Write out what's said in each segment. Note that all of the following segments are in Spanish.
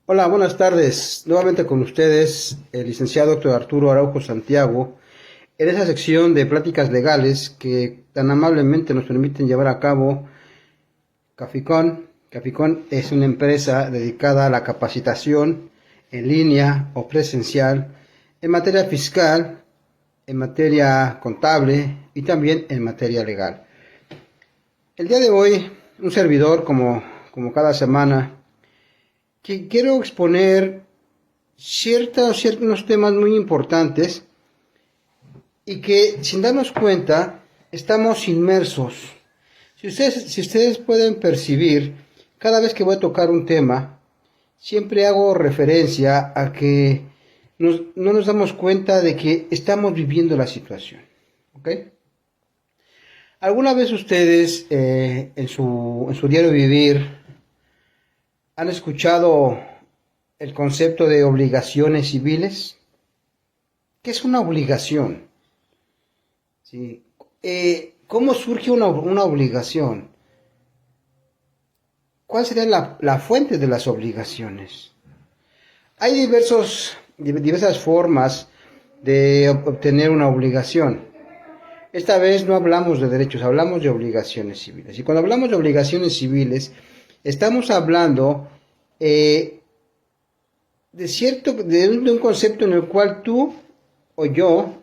Hola, buenas tardes. Nuevamente con ustedes el licenciado doctor Arturo Araujo Santiago, en esa sección de pláticas legales que tan amablemente nos permiten llevar a cabo Caficón. Caficón es una empresa dedicada a la capacitación en línea o presencial en materia fiscal, en materia contable y también en materia legal. El día de hoy, un servidor como cada semana, que quiero exponer ciertos temas muy importantes y que sin darnos cuenta estamos inmersos. Si ustedes pueden percibir, cada vez que voy a tocar un tema, siempre hago referencia a que no nos damos cuenta de que estamos viviendo la situación. ¿Ok? ¿Alguna vez ustedes en su diario vivir han escuchado el concepto de obligaciones civiles? ¿Qué es una obligación? ¿Sí? ¿Cómo surge una obligación? ¿Cuál sería la fuente de las obligaciones? Hay diversas formas de obtener una obligación. Esta vez no hablamos de derechos, hablamos de obligaciones civiles. Y cuando hablamos de obligaciones civiles, estamos hablando de un concepto en el cual tú o yo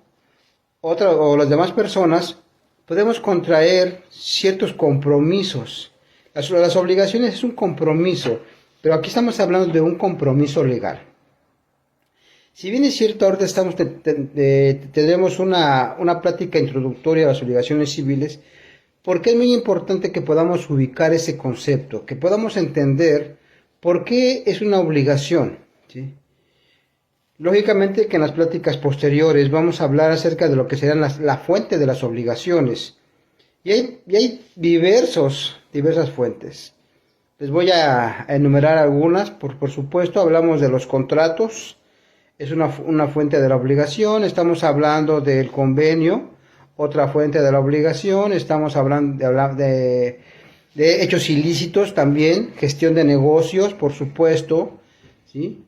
o las demás personas podemos contraer ciertos compromisos. Las obligaciones es un compromiso, pero aquí estamos hablando de un compromiso legal. Si bien es cierto, ahorita tendremos una plática introductoria a las obligaciones civiles, porque es muy importante que podamos ubicar ese concepto, que podamos entender por qué es una obligación, ¿sí? Lógicamente que en las pláticas posteriores vamos a hablar acerca de lo que serán la fuente de las obligaciones. Y hay diversas fuentes. Les voy a enumerar algunas. Por supuesto, hablamos de los contratos. Es una fuente de la obligación. Estamos hablando del convenio, otra fuente de la obligación. Estamos hablando de hechos ilícitos también. Gestión de negocios, por supuesto, ¿sí?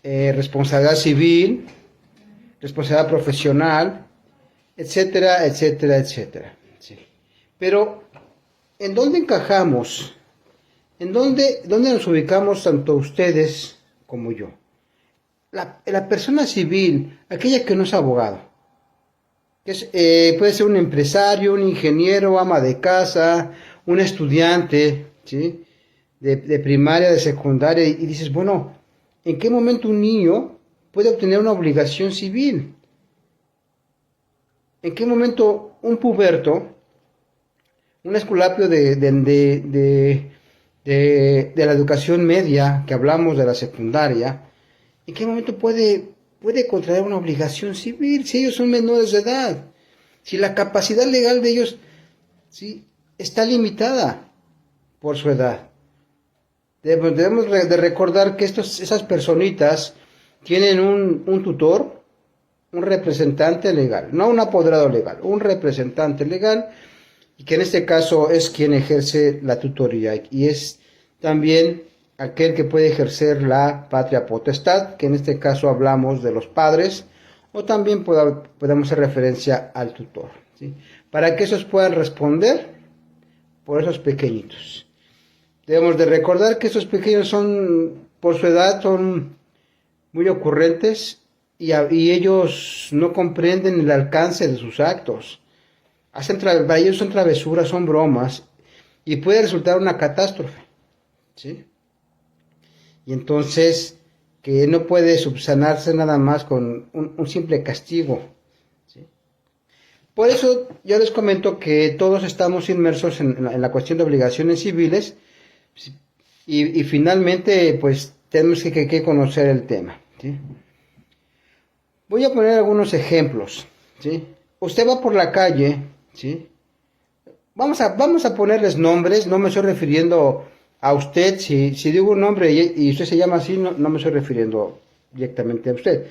Responsabilidad civil, responsabilidad profesional, etcétera, etcétera, etcétera. Sí. Pero, ¿en dónde encajamos? ¿Dónde nos ubicamos tanto ustedes como yo? La persona civil, aquella que no es abogado, puede ser un empresario, un ingeniero, ama de casa, un estudiante, ¿sí? de primaria, de secundaria, y dices, bueno, ¿en qué momento un niño puede obtener una obligación civil? ¿En qué momento un puberto, un escolapio de la educación media, que hablamos de la secundaria, ¿en qué momento puede contraer una obligación civil si ellos son menores de edad? Si la capacidad legal de ellos, ¿sí?, está limitada por su edad. Debemos de recordar que esas personitas tienen un tutor, un representante legal, no un apoderado legal, un representante legal, y que en este caso es quien ejerce la tutoría y es también aquel que puede ejercer la patria potestad, que en este caso hablamos de los padres, o también podemos hacer referencia al tutor, ¿sí?, para que esos puedan responder por esos pequeñitos. Debemos de recordar que estos pequeños por su edad, son muy ocurrentes y ellos no comprenden el alcance de sus actos. Para ellos son travesuras, son bromas, y puede resultar una catástrofe, ¿sí? Y entonces, que no puede subsanarse nada más con un simple castigo, ¿sí? Por eso yo les comento que todos estamos inmersos en la cuestión de obligaciones civiles, y finalmente pues tenemos que conocer el tema, ¿sí? Voy a poner algunos ejemplos, ¿sí? Usted va por la calle, ¿sí? Vamos a ponerles nombres, no me estoy refiriendo a usted. Si digo un nombre y usted se llama así, no me estoy refiriendo directamente a usted.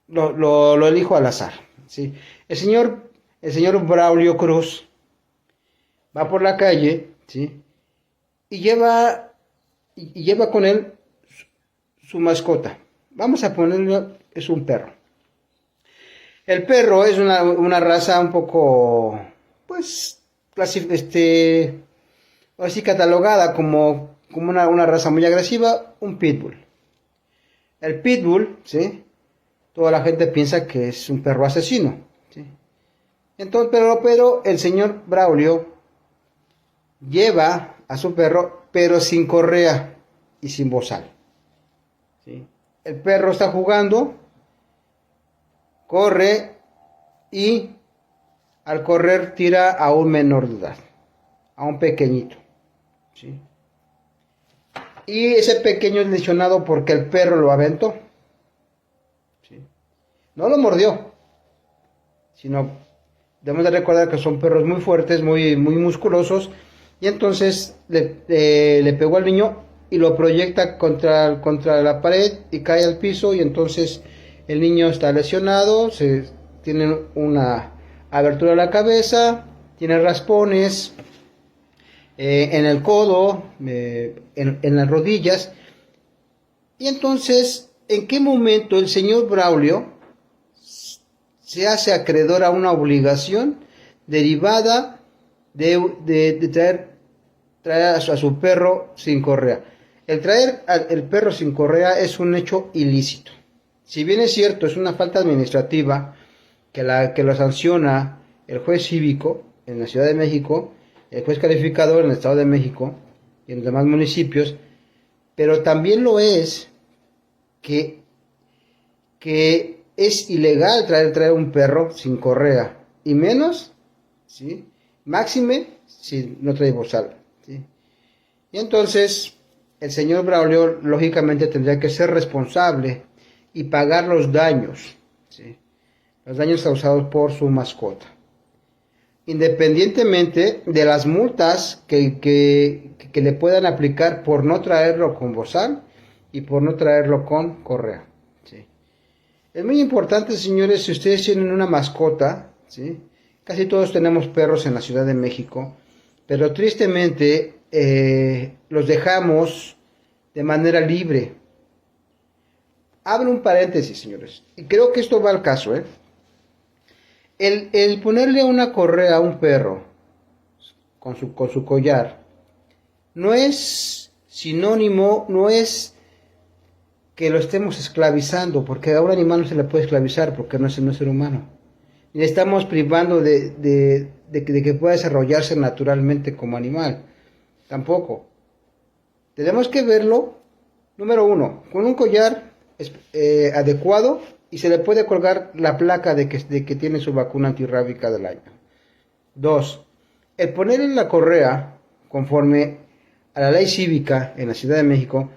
Lo elijo al azar, ¿sí? El señor Braulio Cruz va por la calle, ¿sí?, y lleva con él su mascota. Vamos a ponerle, es un perro. El perro es una raza un poco, pues, así catalogada como una raza muy agresiva, un pitbull. El pitbull, ¿sí? Toda la gente piensa que es un perro asesino, ¿sí? Entonces, pero el señor Braulio lleva a su perro, pero sin correa y sin bozal, ¿sí? El perro está jugando, corre y al correr tira a un menor de edad, a un pequeñito, ¿sí? Y ese pequeño es lesionado porque el perro lo aventó, ¿sí? No lo mordió, sino debemos de recordar que son perros muy fuertes, muy musculosos, y entonces le pegó al niño y lo proyecta contra la pared y cae al piso, y entonces el niño está lesionado, tiene una abertura de la cabeza, tiene raspones en el codo, en las rodillas. Y entonces, ¿en qué momento el señor Braulio se hace acreedor a una obligación derivada de traer a su perro sin correa? El traer el perro sin correa es un hecho ilícito. Si bien es cierto, es una falta administrativa que lo sanciona el juez cívico en la Ciudad de México, el juez calificador en el Estado de México y en los demás municipios, pero también lo es que es ilegal traer un perro sin correa, y menos, ¿sí? Máxime si no trae bozal, ¿sí? Y entonces el señor Braulio lógicamente tendría que ser responsable y pagar los daños, ¿sí? Los daños causados por su mascota, independientemente de las multas que le puedan aplicar por no traerlo con bozal y por no traerlo con correa, ¿sí? Es muy importante, señores, si ustedes tienen una mascota, ¿sí? Casi todos tenemos perros en la Ciudad de México, pero tristemente los dejamos de manera libre. Abro un paréntesis, señores, y creo que esto va al caso, ¿eh? El ponerle una correa a un perro con su collar no es sinónimo, no es que lo estemos esclavizando, porque a un animal no se le puede esclavizar porque no es ser humano. Y le estamos privando de que pueda desarrollarse naturalmente como animal. Tampoco. Tenemos que verlo, número uno, con un collar adecuado, y se le puede colgar la placa de que tiene su vacuna antirrábica del año. 2. El ponerle la correa conforme a la ley cívica en la Ciudad de México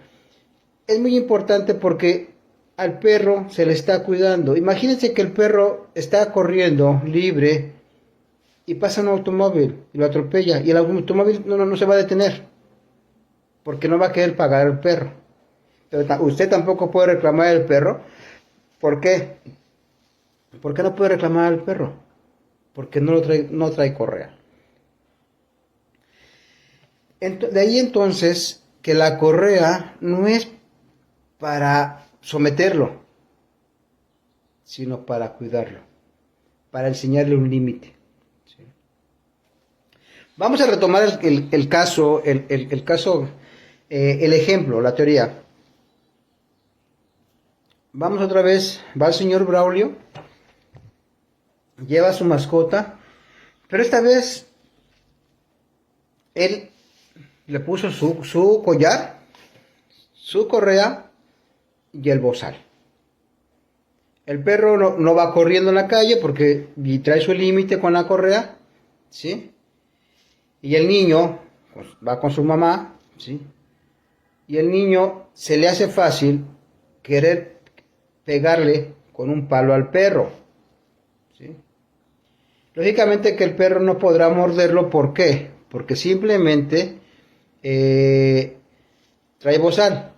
es muy importante porque al perro se le está cuidando. Imagínense que el perro está corriendo libre y pasa un automóvil y lo atropella, y el automóvil no se va a detener porque no va a querer pagar el perro. Pero usted tampoco puede reclamar al perro. ¿Por qué? ¿Por qué no puede reclamar al perro? Porque no trae correa. De ahí entonces que la correa no es para someterlo, sino para cuidarlo, para enseñarle un límite, ¿sí? Vamos a retomar el caso, el ejemplo, la teoría. Vamos otra vez, va el señor Braulio, lleva a su mascota, pero esta vez él le puso su collar, su correa y el bozal. El perro no va corriendo en la calle porque trae su límite con la correa, ¿sí? Y el niño pues, va con su mamá, ¿sí? Y el niño se le hace fácil querer pegarle con un palo al perro, ¿sí? Lógicamente que el perro no podrá morderlo. ¿Por qué? Porque simplemente trae bozal.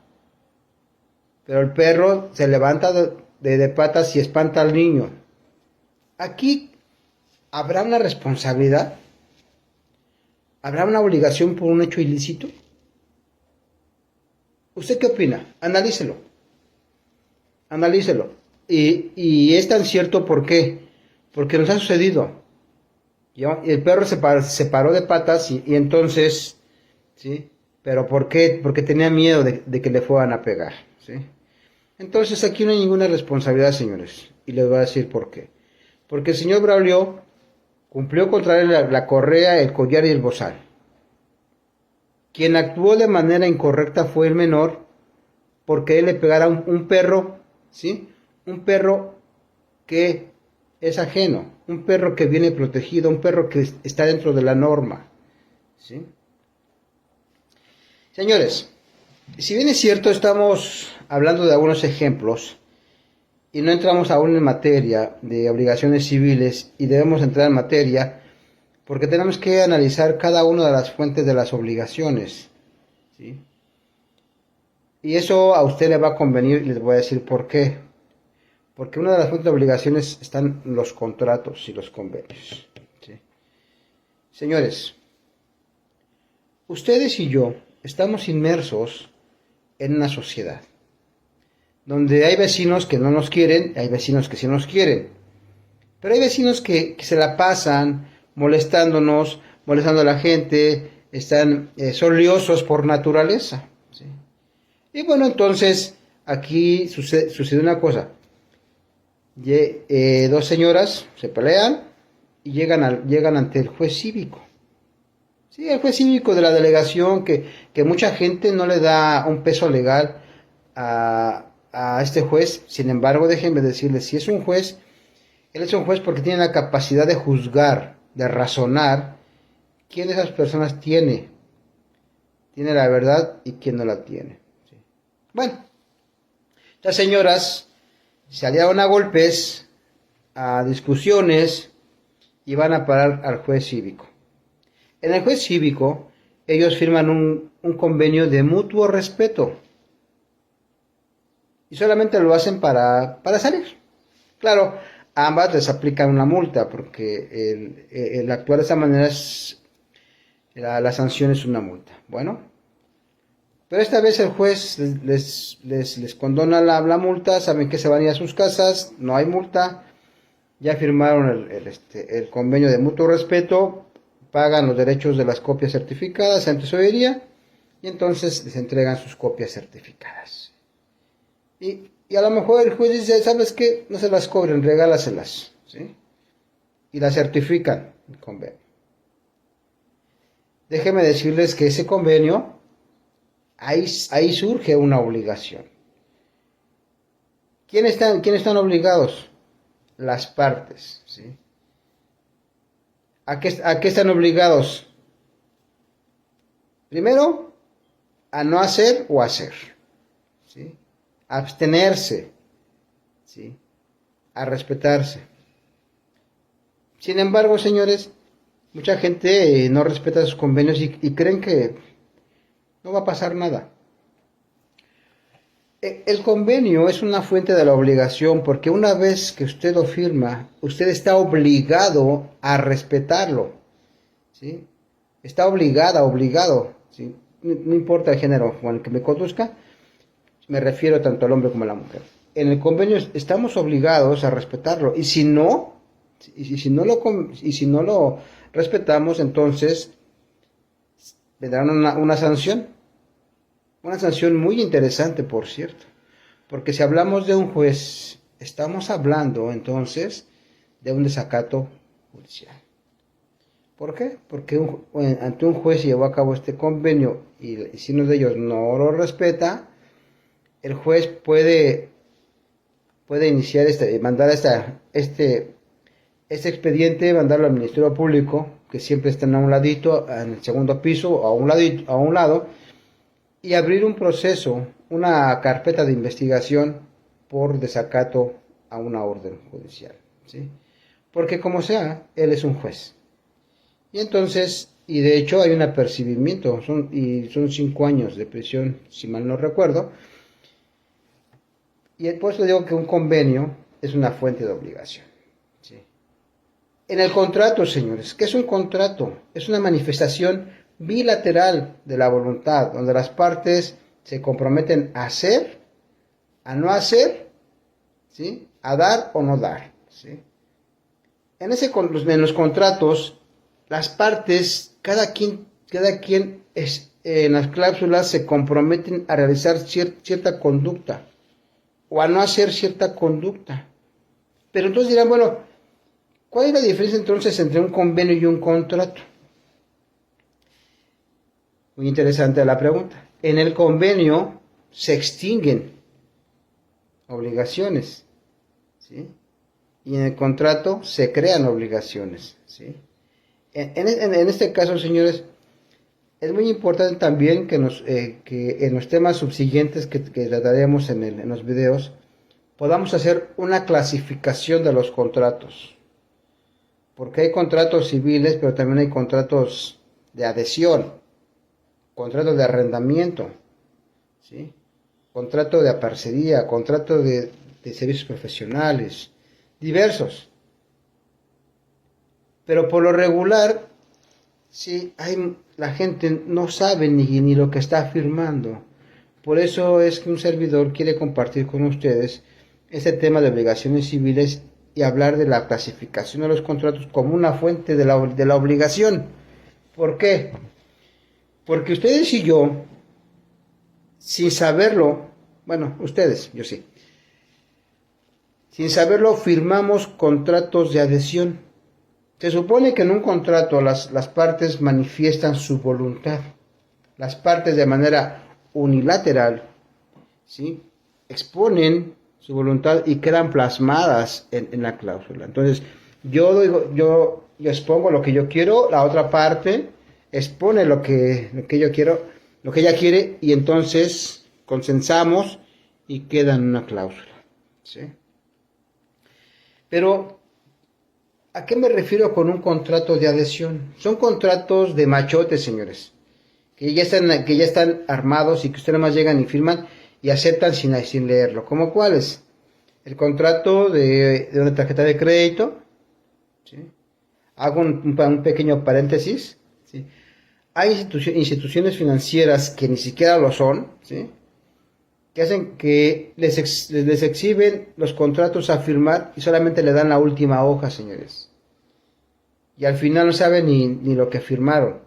Pero el perro se levanta de patas y espanta al niño. Aquí habrá una responsabilidad, habrá una obligación por un hecho ilícito. ¿Usted qué opina? Analícelo. Analícelo. Y es tan cierto, ¿por qué? Porque nos ha sucedido. ¿Ya? El perro se paró de patas y entonces, ¿sí? ¿Pero por qué? Porque tenía miedo de que le fueran a pegar, ¿sí? Entonces aquí no hay ninguna responsabilidad, señores. Y les voy a decir por qué. Porque el señor Braulio cumplió contra él la correa, el collar y el bozal. Quien actuó de manera incorrecta fue el menor porque él le pegara a un perro, ¿sí? Un perro que es ajeno, un perro que viene protegido, un perro que está dentro de la norma, ¿sí? Señores, si bien es cierto, estamos hablando de algunos ejemplos y no entramos aún en materia de obligaciones civiles y debemos entrar en materia porque tenemos que analizar cada una de las fuentes de las obligaciones, ¿sí? Y eso a usted le va a convenir y les voy a decir por qué. Porque una de las fuentes de obligaciones están los contratos y los convenios, ¿sí? Señores, ustedes y yo estamos inmersos en una sociedad donde hay vecinos que no nos quieren, hay vecinos que sí nos quieren, pero hay vecinos que se la pasan molestándonos, molestando a la gente, son liosos por naturaleza, ¿sí? Y bueno, entonces aquí sucede una cosa. Dos señoras se pelean y llegan ante el juez cívico. Sí, el juez cívico de la delegación que mucha gente no le da un peso legal a este juez. Sin embargo, déjenme decirles, si es un juez, él es un juez porque tiene la capacidad de juzgar, de razonar quién de esas personas tiene la verdad y quién no la tiene. Sí. Bueno, las señoras se aliaron a golpes, a discusiones y van a parar al juez cívico. En el juez cívico, ellos firman un convenio de mutuo respeto y solamente lo hacen para salir. Claro, a ambas les aplican una multa porque el actuar de esa manera la sanción es una multa. Bueno, pero esta vez el juez les condona la multa, saben que se van a ir a sus casas, no hay multa, ya firmaron el convenio de mutuo respeto, pagan los derechos de las copias certificadas en tesorería y entonces les entregan sus copias certificadas. Y a lo mejor el juez dice, ¿sabes qué? No se las cobren, regálaselas, ¿sí? Y las certifican el convenio. Déjenme decirles que ese convenio, ahí surge una obligación. ¿Quiénes están obligados? Las partes, ¿sí? ¿A qué están obligados? Primero, a no hacer o hacer, ¿sí? A abstenerse, ¿sí? A respetarse. Sin embargo, señores, mucha gente no respeta sus convenios y creen que no va a pasar nada. El convenio es una fuente de la obligación porque una vez que usted lo firma, usted está obligado a respetarlo, ¿sí? Está obligado, ¿sí? No importa el género con el que me conduzca, me refiero tanto al hombre como a la mujer. En el convenio estamos obligados a respetarlo y si no respetamos, entonces vendrá una sanción. Una sanción muy interesante, por cierto, porque si hablamos de un juez, estamos hablando entonces de un desacato judicial. ¿Por qué? Porque ante un juez se llevó a cabo este convenio y si uno de ellos no lo respeta, el juez puede iniciar mandar este expediente, mandarlo al Ministerio Público, que siempre están a un ladito, en el segundo piso, o a un lado, y abrir un proceso, una carpeta de investigación por desacato a una orden judicial, ¿sí? Porque como sea, él es un juez. Y entonces, y de hecho hay un apercibimiento, son 5 años de prisión, si mal no recuerdo. Y por eso digo que un convenio es una fuente de obligación, ¿sí? En el contrato, señores, ¿qué es un contrato? Es una manifestación bilateral de la voluntad, donde las partes se comprometen a hacer, a no hacer ¿sí? A dar o no dar, ¿sí? En los contratos, las partes, cada quien en las cláusulas se comprometen a realizar cierta conducta o a no hacer cierta conducta. Pero entonces dirán, bueno, ¿cuál es la diferencia entonces entre un convenio y un contrato? Muy interesante la pregunta. En el convenio se extinguen obligaciones, ¿sí? Y en el contrato se crean obligaciones, ¿sí? En este caso, señores, es muy importante también que en los temas subsiguientes que trataremos en los videos, podamos hacer una clasificación de los contratos. Porque hay contratos civiles, pero también hay contratos de adhesión, contratos de arrendamiento, ¿sí? Contrato de aparcería, contrato de servicios profesionales, diversos. Pero por lo regular, sí, la gente no sabe ni lo que está firmando. Por eso es que un servidor quiere compartir con ustedes este tema de obligaciones civiles y hablar de la clasificación de los contratos como una fuente de la obligación. ¿Por qué? Porque ustedes y yo, sin saberlo, bueno, ustedes, yo sí, sin saberlo firmamos contratos de adhesión. Se supone que en un contrato las partes manifiestan su voluntad. Las partes de manera unilateral, ¿sí? Exponen su voluntad y quedan plasmadas en la cláusula. Entonces, yo expongo lo que yo quiero, la otra parte expone lo que yo quiero, lo que ella quiere, y entonces consensamos y queda en una cláusula, ¿sí? Pero ¿a qué me refiero con un contrato de adhesión? Son contratos de machotes, señores, que ya están armados y que ustedes más llegan y firman y aceptan sin leerlo. ¿Cómo cuáles? El contrato de una tarjeta de crédito, ¿sí? Hago un pequeño paréntesis, ¿sí? Hay instituciones financieras que ni siquiera lo son, ¿sí? Que hacen que les exhiben los contratos a firmar y solamente le dan la última hoja, señores. Y al final no saben ni lo que firmaron.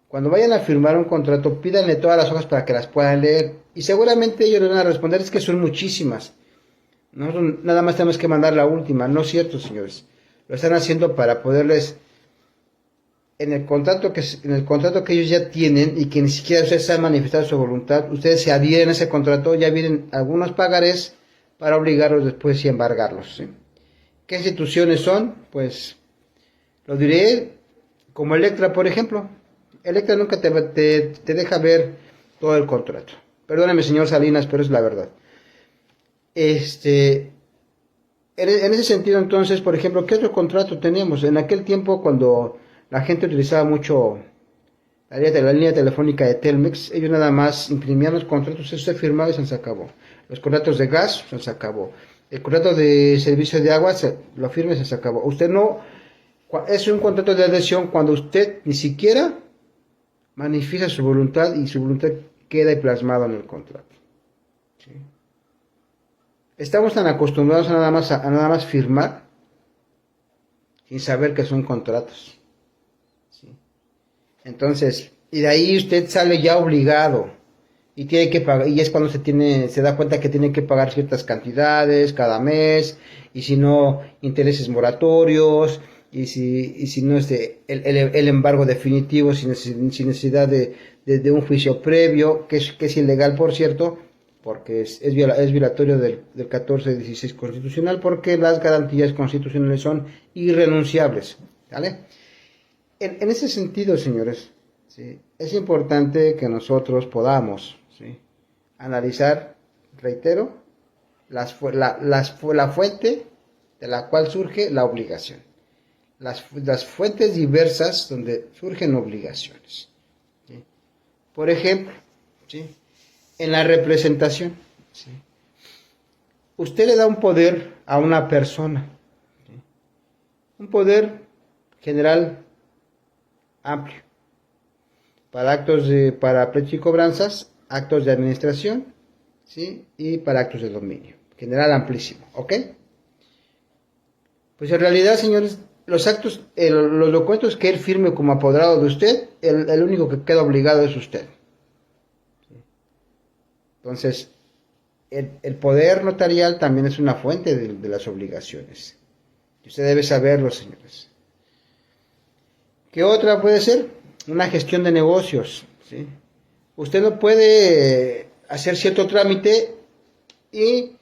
Cuando vayan a firmar un contrato, pídanle todas las hojas para que las puedan leer. Y seguramente ellos les van a responder, es que son muchísimas. Nosotros nada más tenemos que mandar la última. No es cierto, señores. Lo están haciendo para poderles, en el contrato que ellos ya tienen y que ni siquiera ustedes han manifestado su voluntad, ustedes se adhieren a ese contrato, ya vienen algunos pagarés para obligarlos después y embargarlos, ¿sí? ¿Qué instituciones son? Pues lo diré como Electra, por ejemplo. Electra nunca te deja ver todo el contrato. Perdóneme, señor Salinas, pero es la verdad. En ese sentido, entonces, por ejemplo, ¿qué otro contrato teníamos? En aquel tiempo, cuando la gente utilizaba mucho la línea telefónica de Telmex, ellos nada más imprimían los contratos, eso se firmaba y se acabó. Los contratos de gas, se acabó. El contrato de servicio de agua, lo firma y se acabó. Usted no, es un contrato de adhesión cuando usted ni siquiera manifiesta su voluntad y su voluntad queda plasmado en el contrato, ¿sí? Estamos tan acostumbrados a nada más firmar sin saber que son contratos, ¿sí? Entonces, y de ahí usted sale ya obligado y tiene que pagar, y es cuando se da cuenta que tiene que pagar ciertas cantidades cada mes, y si no, intereses moratorios, y si no el embargo definitivo sin necesidad de un juicio previo, que es ilegal, por cierto, porque es violatorio del 14-16 constitucional, porque las garantías constitucionales son irrenunciables, ¿vale? En ese sentido, señores, ¿sí? Es importante que nosotros podamos, ¿sí?, analizar, reitero, la fuente de la cual surge la obligación. Las fuentes diversas donde surgen obligaciones, ¿sí? Por ejemplo, ¿sí?, en la representación, ¿sí?, usted le da un poder a una persona, ¿sí?, un poder general amplio, para pleitos y cobranzas, actos de administración, ¿sí?, y para actos de dominio. general amplísimo, ¿ok? Pues en realidad, señores, los actos, los documentos que él firme como apoderado de usted, el único que queda obligado es usted. Entonces, el poder notarial también es una fuente de las obligaciones. Y usted debe saberlo, señores. ¿Qué otra puede ser? Una gestión de negocios, ¿sí? Usted no puede hacer cierto trámite y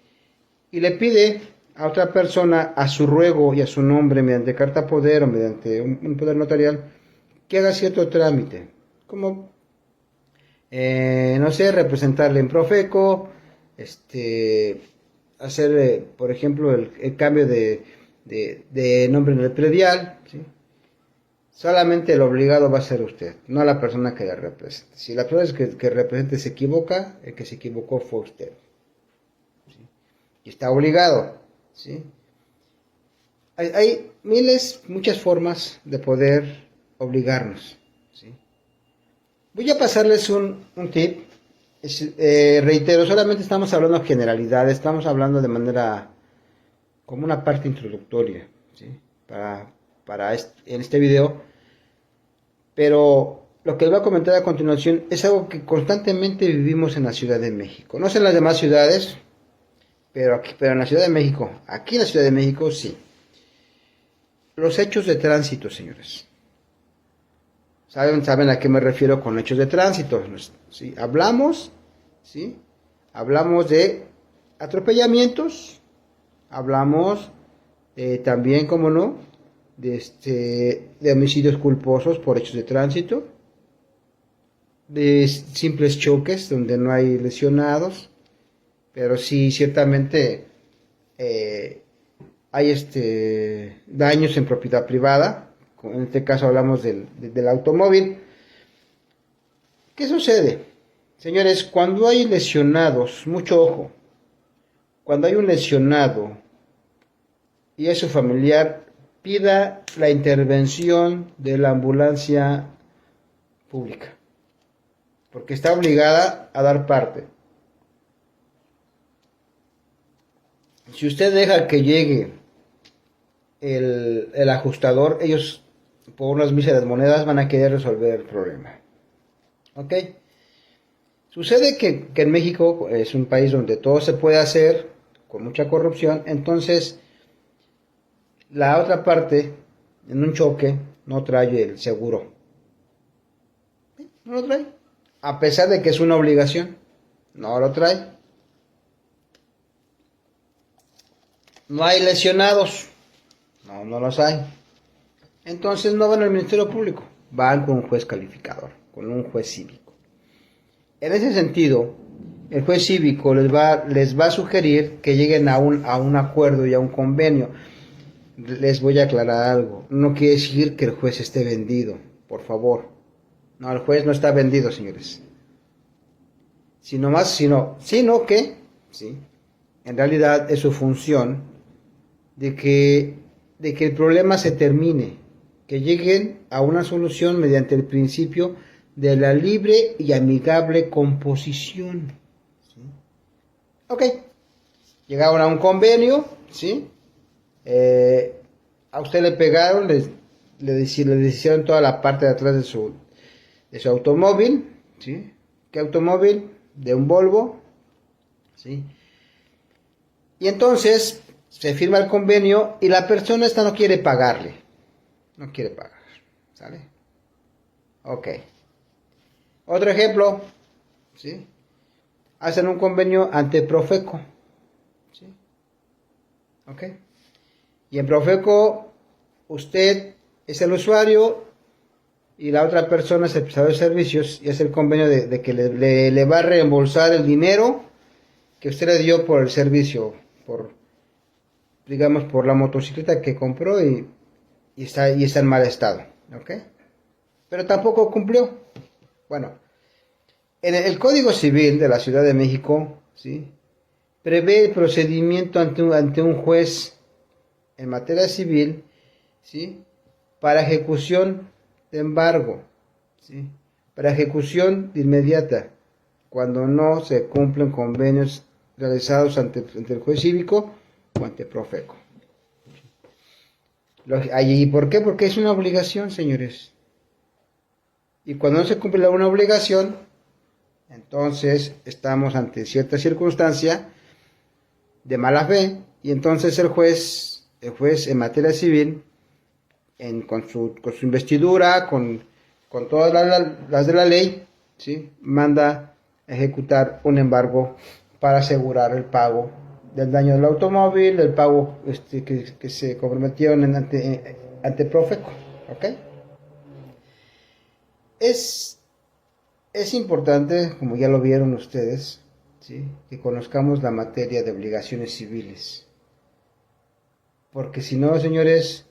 le pide a otra persona, a su ruego y a su nombre, mediante carta poder o mediante un poder notarial, que haga cierto trámite, como, no sé, representarle en Profeco, hacer, por ejemplo, el cambio de nombre en el predial, ¿sí? Solamente el obligado va a ser usted, no la persona que le represente. Si la persona que represente se equivoca, el que se equivocó fue usted, ¿sí? Y está obligado, ¿sí? Hay muchas formas de poder obligarnos, ¿sí? Voy a pasarles un tip. Reitero, solamente estamos hablando de generalidades, estamos hablando de manera como una parte introductoria, ¿sí? En este video, pero lo que les voy a comentar a continuación es algo que constantemente vivimos en la Ciudad de México. No sé en las demás ciudades, pero en la Ciudad de México, aquí en la Ciudad de México, sí. Los hechos de tránsito, señores. ¿Saben a qué me refiero con hechos de tránsito? ¿Sí? ¿Sí? Hablamos de atropellamientos, hablamos también, como no, de homicidios culposos por hechos de tránsito, de simples choques donde no hay lesionados, pero sí ciertamente hay daños en propiedad privada. En este caso hablamos del automóvil. ¿Qué sucede? Señores, cuando hay lesionados, mucho ojo, cuando hay un lesionado y es su familiar, pida la intervención de la ambulancia pública, porque está obligada a dar parte. Si usted deja que llegue el ajustador, ellos por unas míseras monedas van a querer resolver el problema. ¿Ok? Sucede que en México es un país donde todo se puede hacer con mucha corrupción, entonces la otra parte en un choque no trae el seguro. No lo trae. A pesar de que es una obligación, no lo trae. No hay lesionados. No los hay. Entonces no van al Ministerio Público, van con un juez calificador, con un juez cívico. En ese sentido, el juez cívico les va a sugerir que lleguen a un acuerdo y a un convenio. Les voy a aclarar algo. No quiere decir que el juez esté vendido, por favor. No, el juez no está vendido, señores. Sino que, ¿sí? En realidad es su función de que el problema se termine, que lleguen a una solución mediante el principio de la libre y amigable composición, ¿sí? Ok, llegaron a un convenio, ¿sí? A usted le pegaron, le hicieron toda la parte de atrás de su automóvil, ¿sí? ¿Qué automóvil? De un Volvo, ¿sí? Y entonces se firma el convenio y la persona esta no quiere pagarle. No quiere pagar. ¿Sale? Ok. Otro ejemplo. ¿Sí? Hacen un convenio ante Profeco. ¿Sí? Ok. Y en Profeco usted es el usuario y la otra persona es el prestador de servicios y hace el convenio de que le va a reembolsar el dinero que usted le dio por el servicio, digamos, por la motocicleta que compró y está en mal estado, ¿ok? Pero tampoco cumplió. Bueno, en el Código Civil de la Ciudad de México, ¿sí?, prevé el procedimiento ante un juez en materia civil, ¿sí?, para ejecución de embargo, ¿sí?, para ejecución de inmediata, cuando no se cumplen convenios realizados ante el juez cívico o ante Profeco. ¿Y por qué? Porque es una obligación, señores. Y cuando no se cumple una obligación, entonces estamos ante cierta circunstancia de mala fe, y entonces el juez en materia civil, con su investidura, con todas las de la ley, ¿sí?, manda ejecutar un embargo para asegurar el pago del daño del automóvil, el pago que se comprometieron ante Profeco. ¿Ok? Es importante, como ya lo vieron ustedes, ¿sí?, que conozcamos la materia de obligaciones civiles. Porque si no, señores,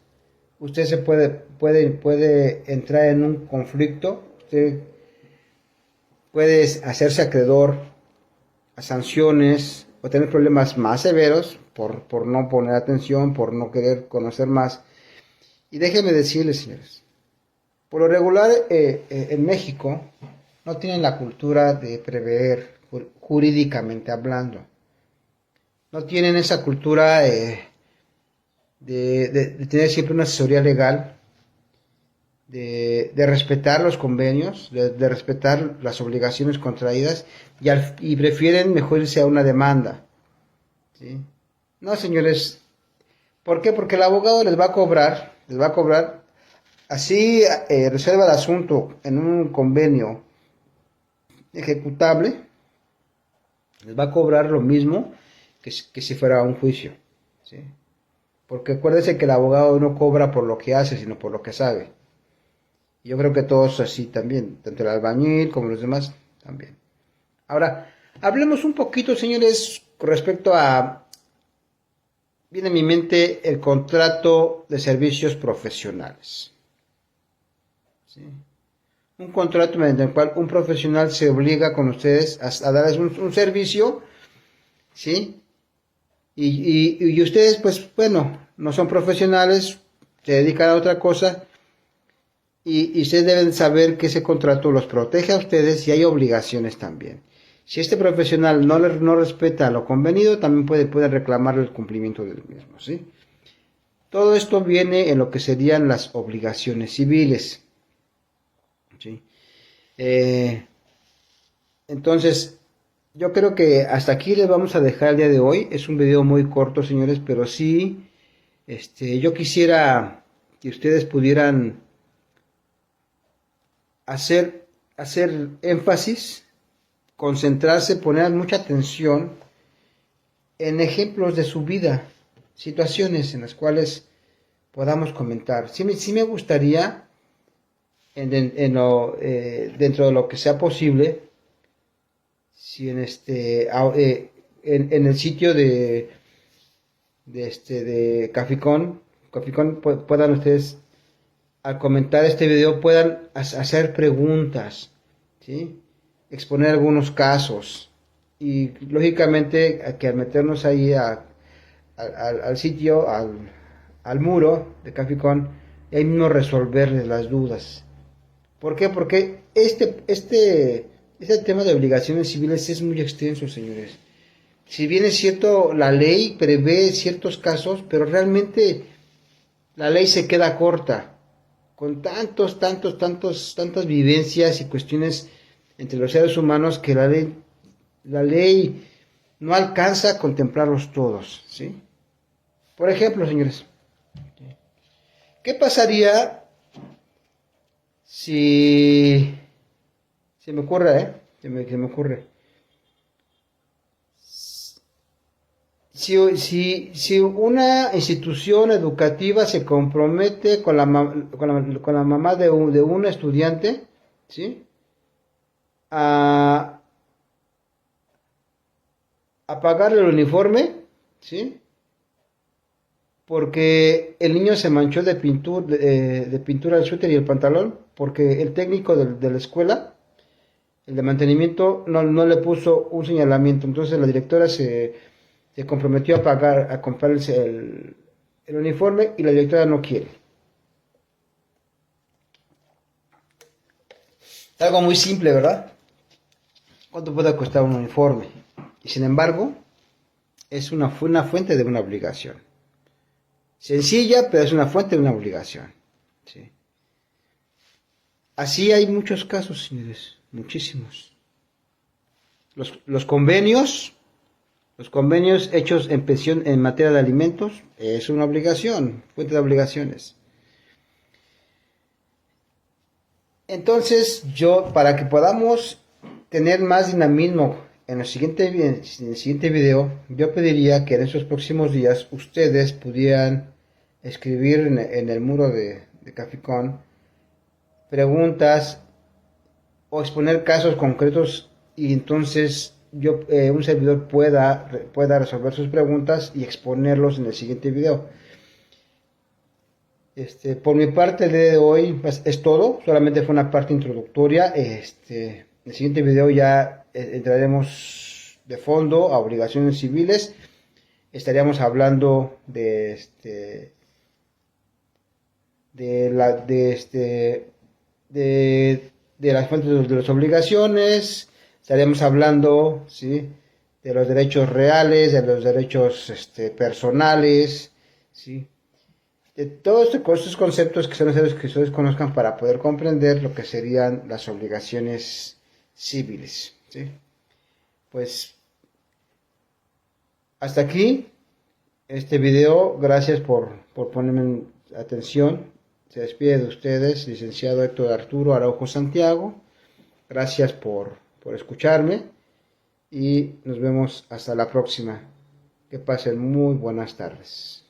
usted se puede entrar en un conflicto, usted puede hacerse acreedor a sanciones o tener problemas más severos por no poner atención, por no querer conocer más. Y déjenme decirles, señores, por lo regular en México no tienen la cultura de prever jurídicamente hablando. No tienen esa cultura de tener siempre una asesoría legal, de respetar los convenios, de respetar las obligaciones contraídas, y prefieren mejor irse a una demanda, ¿sí? No, señores, ¿por qué? Porque el abogado les va a cobrar, así resuelva el asunto en un convenio ejecutable, les va a cobrar lo mismo que si fuera un juicio, ¿sí? Porque acuérdense que el abogado no cobra por lo que hace, sino por lo que sabe. Yo creo que todos así también, tanto el albañil como los demás también. Ahora, hablemos un poquito, señores, con respecto a, viene a mi mente el contrato de servicios profesionales, ¿sí? Un contrato mediante el cual un profesional se obliga con ustedes a darles un servicio, ¿sí? Y ustedes, pues, bueno, no son profesionales, se dedican a otra cosa, y ustedes deben saber que ese contrato los protege a ustedes, y hay obligaciones también. Si este profesional no respeta lo convenido, también puede reclamar el cumplimiento del mismo, ¿sí? Todo esto viene en lo que serían las obligaciones civiles, ¿sí? Entonces, yo creo que hasta aquí les vamos a dejar el día de hoy. Es un video muy corto, señores, pero sí, yo quisiera que ustedes pudieran hacer énfasis, concentrarse, poner mucha atención en ejemplos de su vida, situaciones en las cuales podamos comentar. Sí me gustaría, dentro de lo que sea posible, si en el sitio de Cafficon puedan ustedes, al comentar este video, puedan hacer preguntas, ¿sí?, exponer algunos casos, y lógicamente que al meternos ahí al sitio, al muro de Cafficon, ahí mismo resolverles las dudas. ¿Por qué? Porque este tema de obligaciones civiles es muy extenso, señores. Si bien es cierto, la ley prevé ciertos casos, pero realmente la ley se queda corta con tantas vivencias y cuestiones entre los seres humanos, que la ley no alcanza a contemplarlos todos, ¿sí? Por ejemplo, señores, ¿qué pasaría si se me ocurre, se me ocurre, si una institución educativa se compromete con la mamá de un estudiante, ¿sí?, a pagarle el uniforme, ¿sí?, porque el niño se manchó de pintura el suéter y el pantalón, porque el técnico de la escuela, el de mantenimiento, no le puso un señalamiento. Entonces la directora se comprometió a comprar el uniforme, y la directora no quiere. Algo muy simple, ¿verdad? ¿Cuánto puede costar un uniforme? Y sin embargo, fue una fuente de una obligación. Sencilla, pero es una fuente de una obligación. ¿Sí? Así hay muchos casos, señores, muchísimos. Los convenios hechos en pensión en materia de alimentos es una obligación, fuente de obligaciones. Entonces, para que podamos tener más dinamismo en el siguiente video, yo pediría que en estos próximos días ustedes pudieran escribir en el muro de Caficón preguntas o exponer casos concretos, y entonces un servidor pueda resolver sus preguntas y exponerlos en el siguiente video. Por mi parte, el día de hoy pues, es todo, solamente fue una parte introductoria. En el siguiente video ya entraremos de fondo a obligaciones civiles. Estaríamos hablando de las fuentes de las obligaciones. Estaríamos hablando, ¿sí?, de los derechos reales, de los derechos personales, ¿sí?, de todos estos conceptos que son necesarios que ustedes conozcan para poder comprender lo que serían las obligaciones civiles, ¿sí? Pues hasta aquí este video. Gracias por ponerme atención. Se despide de ustedes, licenciado Héctor Arturo Araujo Santiago. Gracias por escucharme y nos vemos hasta la próxima. Que pasen muy buenas tardes.